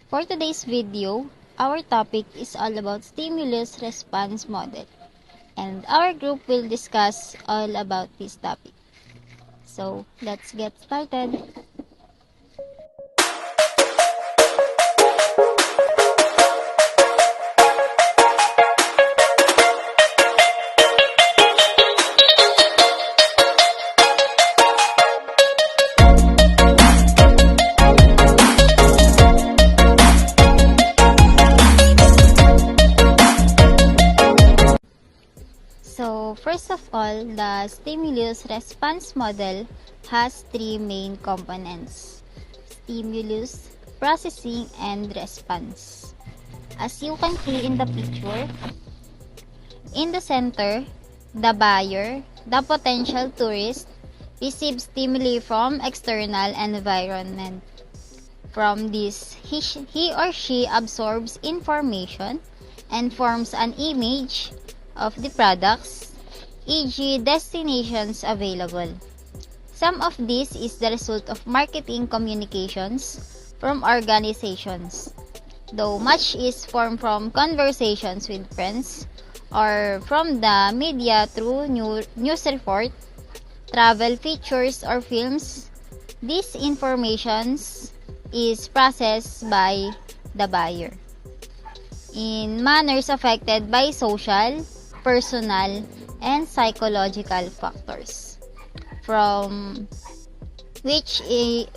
For today's video, our topic is all about stimulus response model, and our group will discuss all about this topic. So, let's get started. So, first of all, the stimulus response model has three main components: stimulus, processing, and response. As you can see in the picture, in the center, the buyer, the potential tourist, receives stimuli from external environment. From this, he or she absorbs information and forms an image of the products, e.g. destinations available. Some of this is the result of marketing communications from organizations, though much is formed from conversations with friends or from the media through news report, travel features, or films. This information is processed by the buyer in manners affected by social, personal, and psychological factors, from which a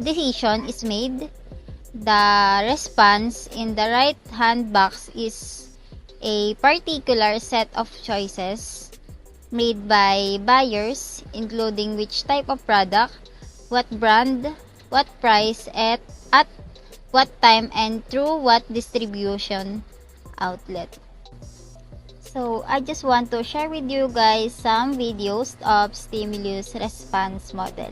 decision is made. The response in the right-hand box is a particular set of choices made by buyers, including which type of product, what brand, what price, at what time, and through what distribution outlet. So, I just want to share with you guys some videos of stimulus response model.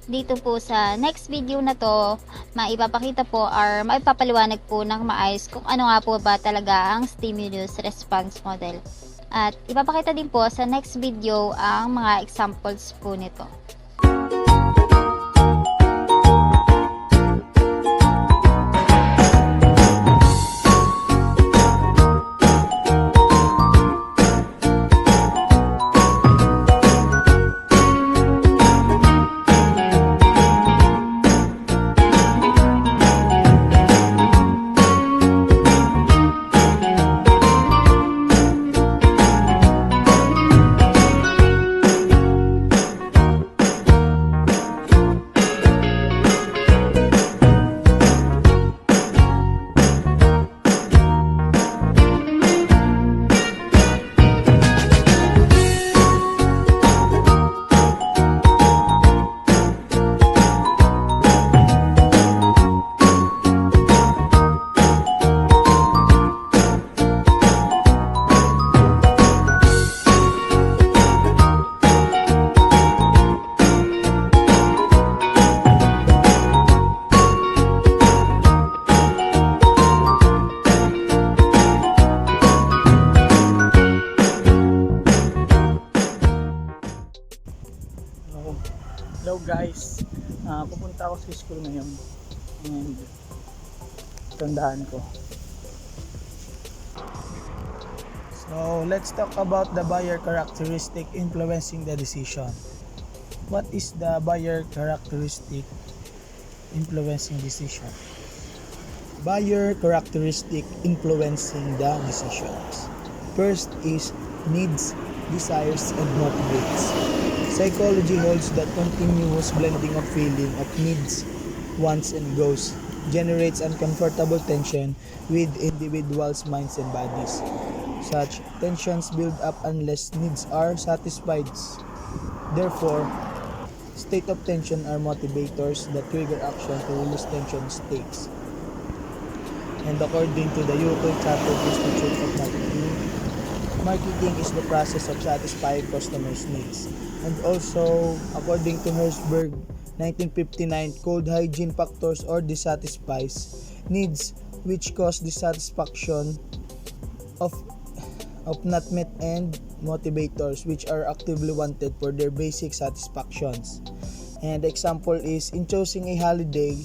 Dito po sa next video na to, maipapakita po or maipapaliwanag po ng maayos kung ano nga po ba talaga ang stimulus response model. At ipapakita din po sa next video ang mga examples po nito. Hello guys, pupunta ako sa school ngayon and tandaan ko. So let's talk about the buyer characteristic influencing the decision. What is the buyer characteristic influencing decision? Buyer characteristic influencing the decisions. First is needs, desires, and motivates. Psychology holds that continuous blending of feeling of needs, wants, and goals generates uncomfortable tension with individuals' minds and bodies. Such tensions build up unless needs are satisfied. Therefore, state of tension are motivators that trigger action to release tension states. And according to the UK Chartered Institute of Marketing is the process of satisfying customers' needs. And also, according to Herzberg, 1959, code hygiene factors or dissatisfies needs which cause dissatisfaction of not met, and motivators which are actively wanted for their basic satisfactions. And example is in choosing a holiday,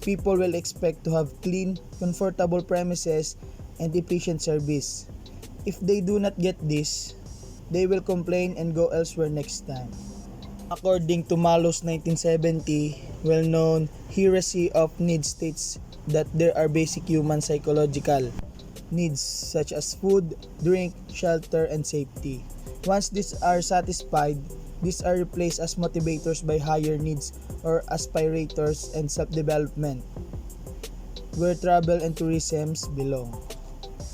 people will expect to have clean, comfortable premises and efficient service. If they do not get this, they will complain and go elsewhere next time. According to Malos 1970, well-known heresy of needs states that there are basic human psychological needs such as food, drink, shelter, and safety. Once these are satisfied, these are replaced as motivators by higher needs or aspirators and self-development, where travel and tourism belong.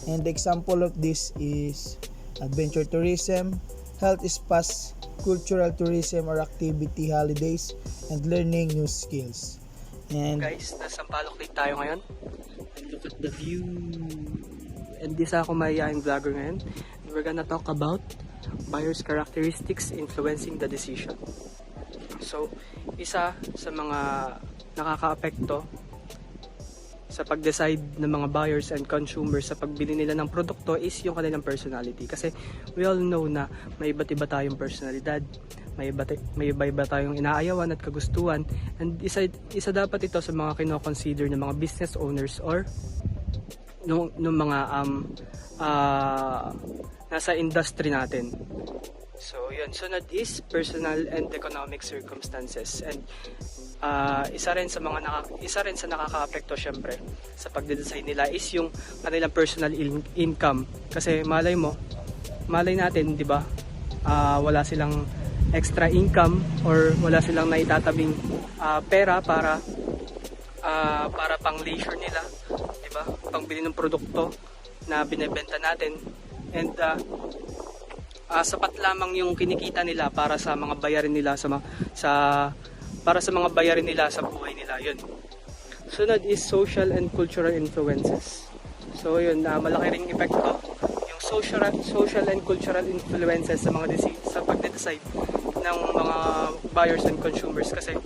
And the example of this is adventure tourism, health spas, cultural tourism or activity holidays, and learning new skills. And Guys, nasa Sampaloc Lake tayo ngayon. And look at the view. And isa ako mayayain vlogger ngayon. And we're gonna talk about buyer's characteristics influencing the decision. So, isa sa mga nakaka-apekto sa pag-decide ng mga buyers and consumers sa pagbili nila ng produkto is yung kanilang personality. Kasi we all know na may iba't iba tayong personalidad, may iba tayong inaayawan at kagustuhan, and isa dapat ito sa mga kino-consider ng mga business owners or nung mga nasa industry natin. So yun, sunod is personal and economic circumstances, and isa rin sa nakaka-apekto syempre sa pagde-design nila is yung kanilang personal income. Kasi malay natin, 'di ba? Wala silang extra income or wala silang naitatabing pera para pang leisure nila, 'di ba? Pangbili ng produkto na binebenta natin, and sapat lamang yung kinikita nila para sa mga bayarin nila sa buhay nila. Yun. Sunod is social and cultural influences. So yun, malaki ring epekto yung social and cultural influences sa pagde-decide ng mga buyers and consumers, kasi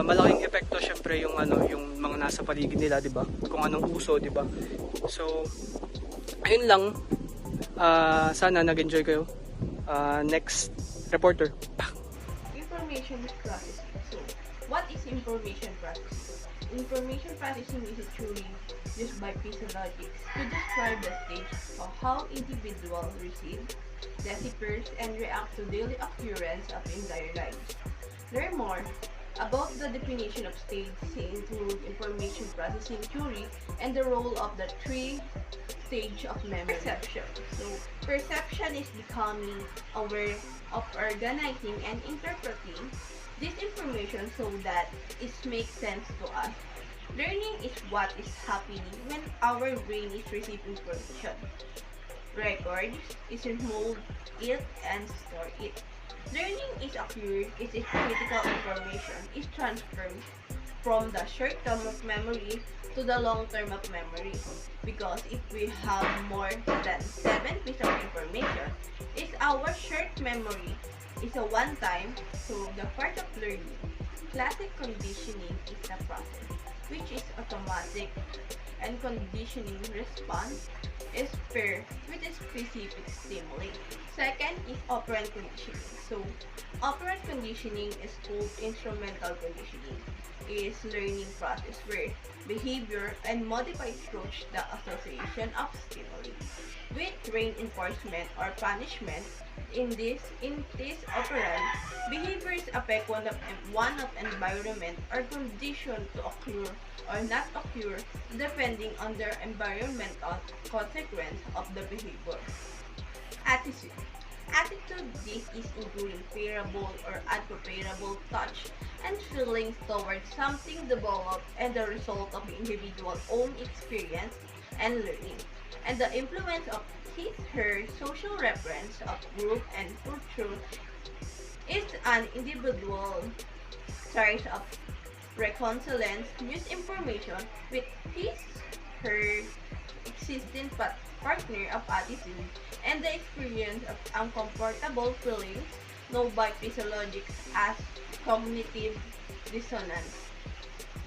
malaking epekto syempre yung mga nasa paligid nila, 'di ba? Kung anong uso, 'di ba? So ayun lang. Sana nag-enjoy kayo. Next reporter. Information processing. So, what is information processing? Information processing is a theory used by physiologists to describe the stage of how individuals receive, deciphers, and react to daily occurrence of in their lives. Learn more about the definition of stage include information processing theory and the role of the three stage of memory. Perception. So, perception is becoming aware of organizing and interpreting this information so that it makes sense to us. Learning is what is happening when our brain is receiving information. Record is mold it and store it. Learning is occurred is a critical information is transferred from the short term of memory to the long term of memory, because if we have more than 7 pieces of information, is our short memory is a one time, so the part of learning. Classic conditioning is the process which is automatic, and conditioning response is paired with a specific stimuli. Second is operant conditioning. So, operant conditioning is called instrumental conditioning. Is learning process where behavior and modified approach the association of stimuli with reinforcement or punishment. In this operant, behaviors affect one of environment or condition to occur or not occur depending on their environmental consequence of the behavior. Attitude. Attitude, this is including favorable or unfavorable touch and feelings towards something developed and the result of the individual's own experience and learning, and the influence of his/her social reference of group and culture is an individual source of reconciliance misinformation with his/her existing partner of attitude and the experience of uncomfortable feelings known by physiologists as cognitive dissonance.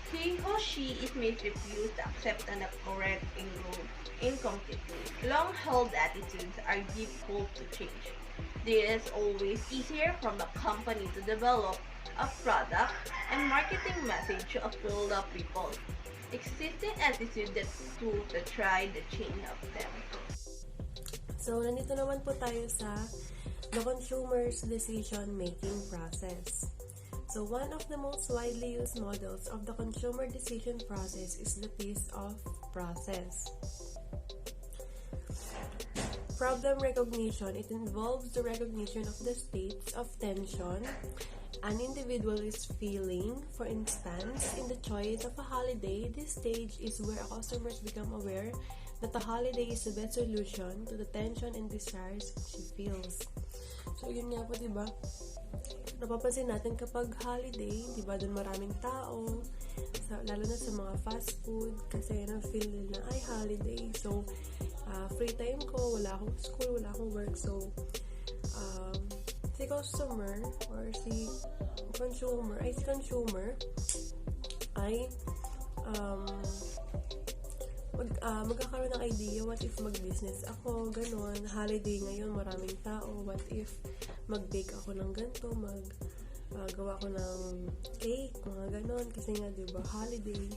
He or she may refuse to accept an correct and grow incompletely. Long-held attitudes are difficult to change. This is always easier from the company to develop of product, and marketing message to appeal the people. Existing attitude that to try the change of them. So, nandito naman po tayo sa the consumer's decision-making process. So, one of the most widely used models of the consumer decision process is the piece-of process. Problem recognition, it involves the recognition of the states of tension an individual is feeling. For instance, in the choice of a holiday, this stage is where customers become aware that the holiday is the best solution to the tension and desires she feels. So, yun nga po, diba? Napapansin natin kapag holiday, diba, doon maraming tao, lalo na sa mga fast food, kasi na-feel nila, ay, holiday. So, free time ko, wala akong school, wala akong work. So, si customer or si consumer ay magkakaroon ng idea, what if mag-business ako, ganon, holiday ngayon, maraming tao, what if mag-bake ako ng ganito, gawa ko ng cake, mga ganon, kasi nga, diba, holiday,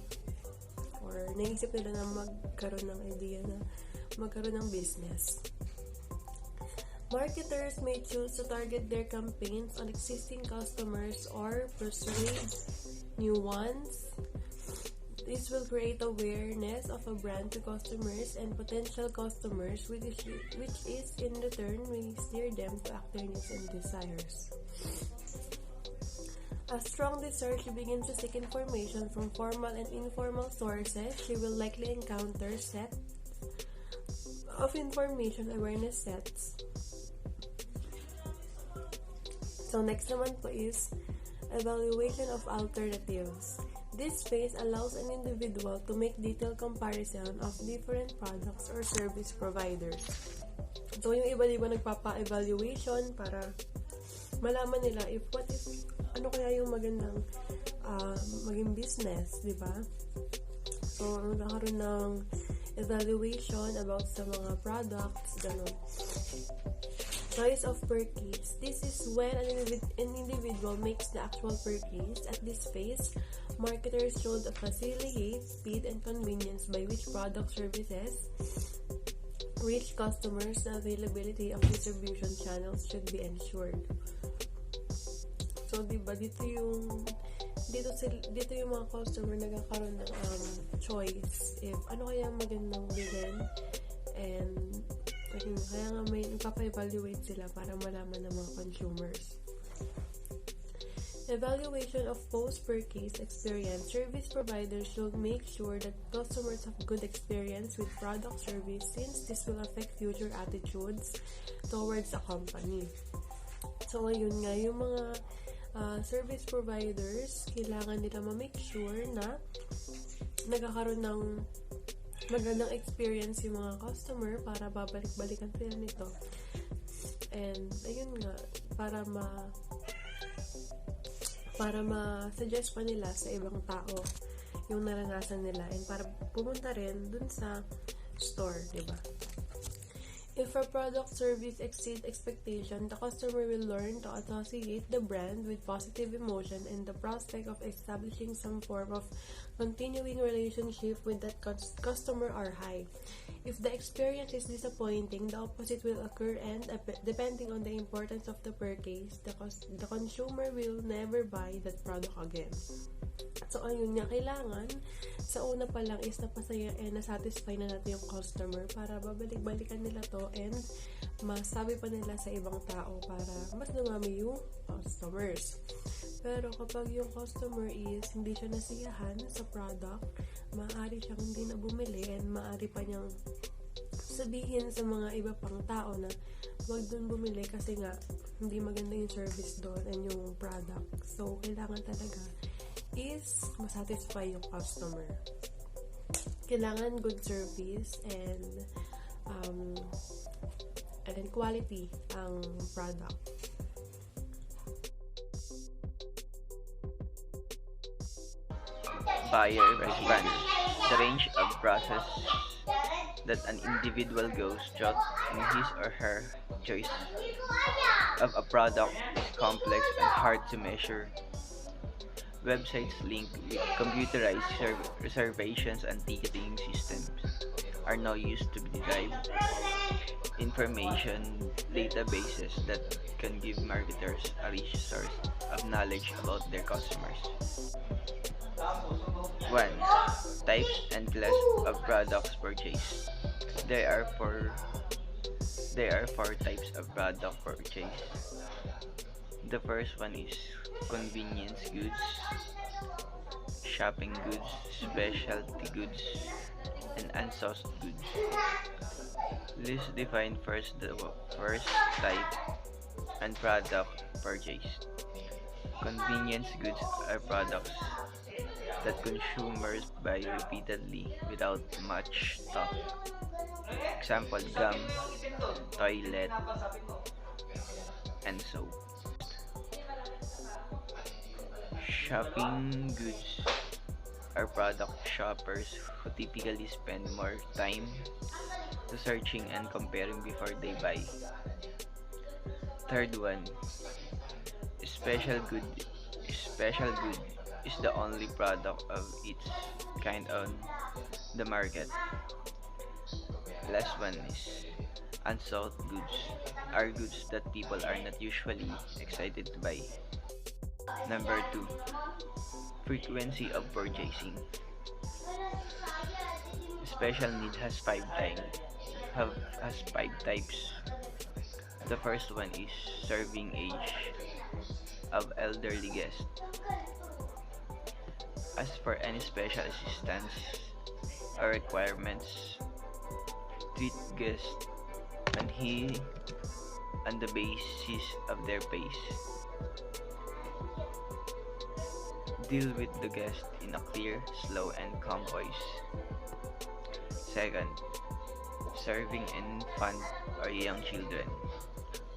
or naisip nila na magkaroon ng idea na magkaroon ng business. Marketers may choose to target their campaigns on existing customers or persuade new ones. This will create awareness of a brand to customers and potential customers, which is in return may steer them to act their needs and desires. As strong desire, she begins to seek information from formal and informal sources. She will likely encounter set of information awareness sets. So next naman po is evaluation of alternatives. This phase allows an individual to make detailed comparison of different products or service providers. So yung iba diba nagpapa-evaluation para malaman nila ano kaya yung magandang maging business, diba? So nagkakaroon ng evaluation about sa mga products, gano'n. Choice of purchase. This is when an individual makes the actual purchase. At this phase, marketers should facilitate speed and convenience by which product services reach customers. The availability of distribution channels should be ensured. So, diba, dito yung mga customer nagkakaroon ng choice if ano kaya magandang bilhin, and kaya nga may nagpapa-evaluate sila para malaman ng mga consumers. Evaluation of post-purchase experience. Service providers should make sure that customers have good experience with product service since this will affect future attitudes towards a company. So, ayun nga, yung mga service providers, kailangan nila ma-make sure na nagkakaroon ng magandang experience yung mga customer para babalik-balikan sila nito. And, ayun nga, para ma-suggest pa nila sa ibang tao yung naranasan nila and para pumunta rin dun sa store, diba? If a product service exceeds expectation, the customer will learn to associate the brand with positive emotion and the prospect of establishing some form of continuing relationship with that customer are high. If the experience is disappointing, the opposite will occur, and depending on the importance of the purchase, the consumer will never buy that product again. So, ayun nga, kailangan sa una pa lang is napasaya and nasatisfy na natin yung customer para babalik-balikan nila to and masabi pa nila sa ibang tao para mas dumami yung customers. Pero kapag yung customer is hindi siya nasiyahan sa product, maaari siyang hindi na bumili and maaari pa niyang sabihin sa mga iba pang tao na huwag doon bumili kasi nga hindi maganda yung service doon and yung product. So, kailangan talaga is masatisfy yung customer. Kailangan good service and quality ang product. Buyer response. The range of process that an individual goes through in his or her choice of a product is complex and hard to measure. Websites linked with computerized reservations and ticketing systems are now used to derive information databases that can give marketers a rich source of knowledge about their customers. 1. Types and class of products purchased. There are four there are four types of product purchase. The first one is convenience goods, shopping goods, specialty goods, and unsourced goods. Let's define first the first type and product purchased. Convenience goods are products that consumers buy repeatedly without much thought. Example, gum, toilet, and soap. Shopping goods are product shoppers who typically spend more time researching and comparing before they buy. Third one, special good. Special good is the only product of its kind on the market. Last one is unsold goods are goods that people are not usually excited to buy. Number 2, frequency of purchasing. Special need has five types. The first one is serving age of elderly guests. As for any special assistance or requirements, treat guests on the basis of their pace. Deal with the guest in a clear, slow, and calm voice. Second, serving infant or young children.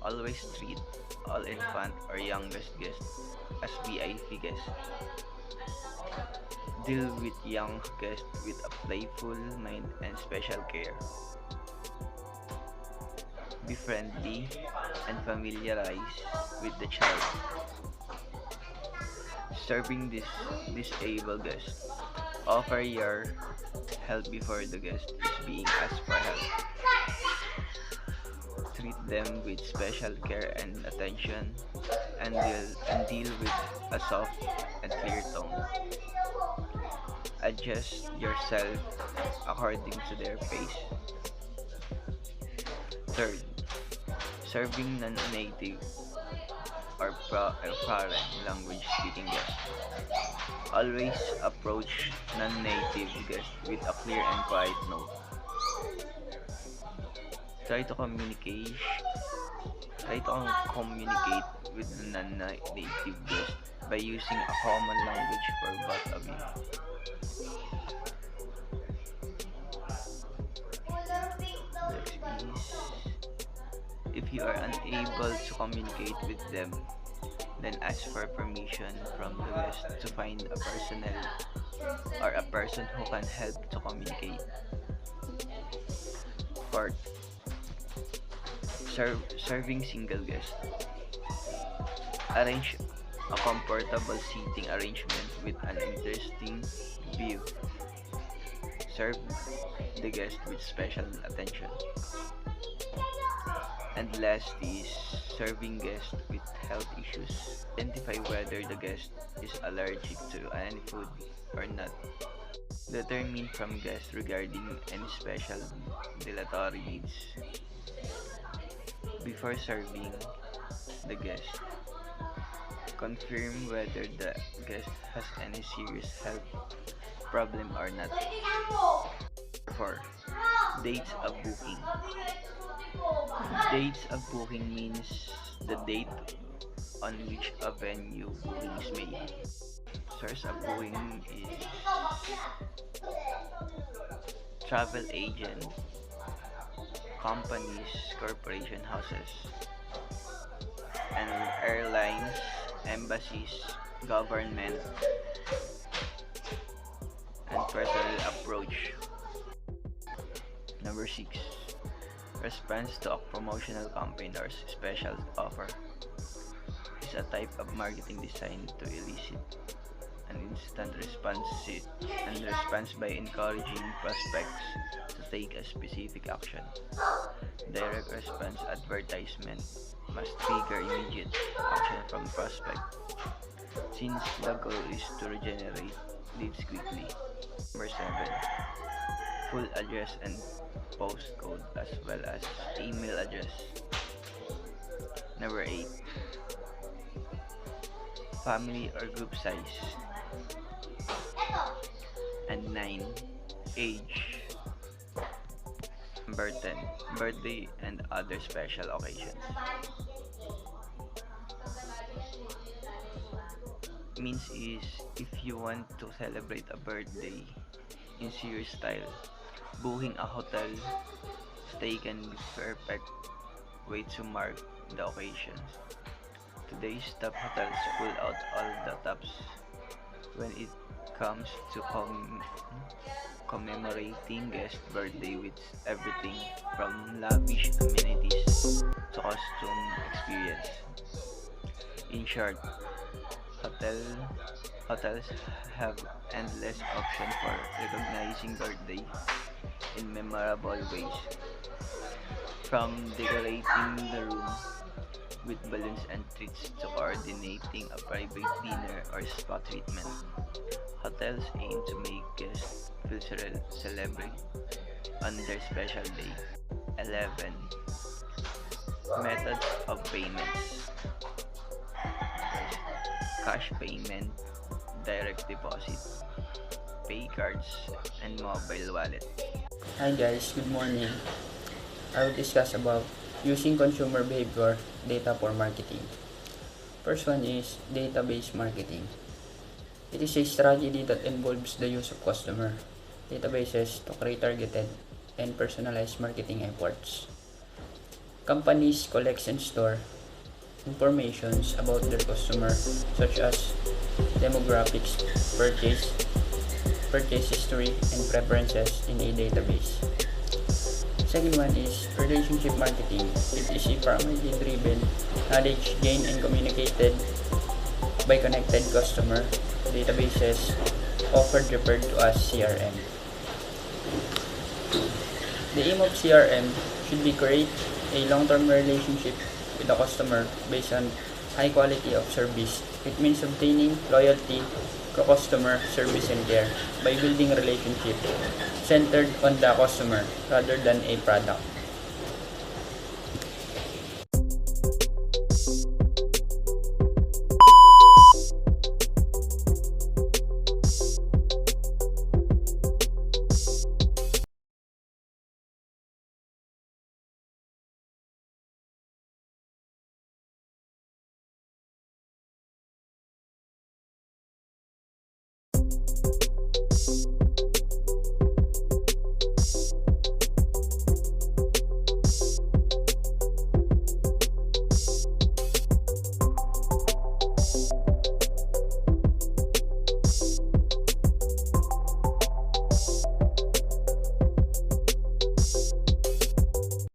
Always treat all infant or youngest guests as VIP guests. Deal with young guests with a playful mind and special care. Be friendly and familiarize with the child. Serving this disabled guest. Offer your help before the guest is being asked for help. Treat them with special care and attention and deal with a soft and clear tone. Adjust yourself according to their pace. Third, serving non-native or foreign language speaking guests. Always approach non-native guests with a clear and quiet note. Try to communicate with the non-native guest by using a common language for both of you. Next is, if you are unable to communicate with them, then ask for permission from the guest to find a personnel or a person who can help to communicate. Fourth, serving single guests. Arrange a comfortable seating arrangement with an interesting view. Serve the guest with special attention. And last is serving guests with health issues. Identify whether the guest is allergic to any food or not. Determine from guests regarding any special dietary needs. Before serving the guest, confirm whether the guest has any serious health problem or not. 4. Dates of booking. Dates of booking means the date on which a venue booking is made. Source of booking is travel agent, companies, corporation houses, and airlines, embassies, government, and personal approach. Number 6. Response to a promotional campaign or special offer is a type of marketing designed to elicit instant response by encouraging prospects to take a specific action. Direct response advertisement must trigger immediate action from prospect, since the goal is to regenerate leads quickly. Number 7. Full address and postcode as well as email address. Number 8. Family or group size. And 9. Age. Number 10. Birthday and other special occasions. Means is, if you want to celebrate a birthday in serious style, booking a hotel stay can be perfect way to mark the occasion. Today's top hotels pull out all the tops when it comes to commemorating guest birthday with everything from lavish amenities to costume experience. In short, hotels have endless options for recognizing birthday in memorable ways. From decorating the room with balloons and treats to coordinating a private dinner or spa treatment, hotels aim to make guests feel celebrate on their special day. 11. Methods of payments. Cash payment, direct deposit, pay cards, and mobile wallet. Hi guys, good morning. I will discuss about using consumer behavior data for marketing. First one is database marketing. It is a strategy that involves the use of customer databases to create targeted and personalized marketing efforts. Companies collect and store information about their customer, such as demographics, purchase history, and preferences in a database. Second one is relationship marketing. It is a primarily driven knowledge gained and communicated by connected customer databases, often referred to as CRM. The aim of CRM should be create a long-term relationship with the customer based on high quality of service. It means obtaining loyalty to customer service and care by building relationship centered on the customer rather than a product.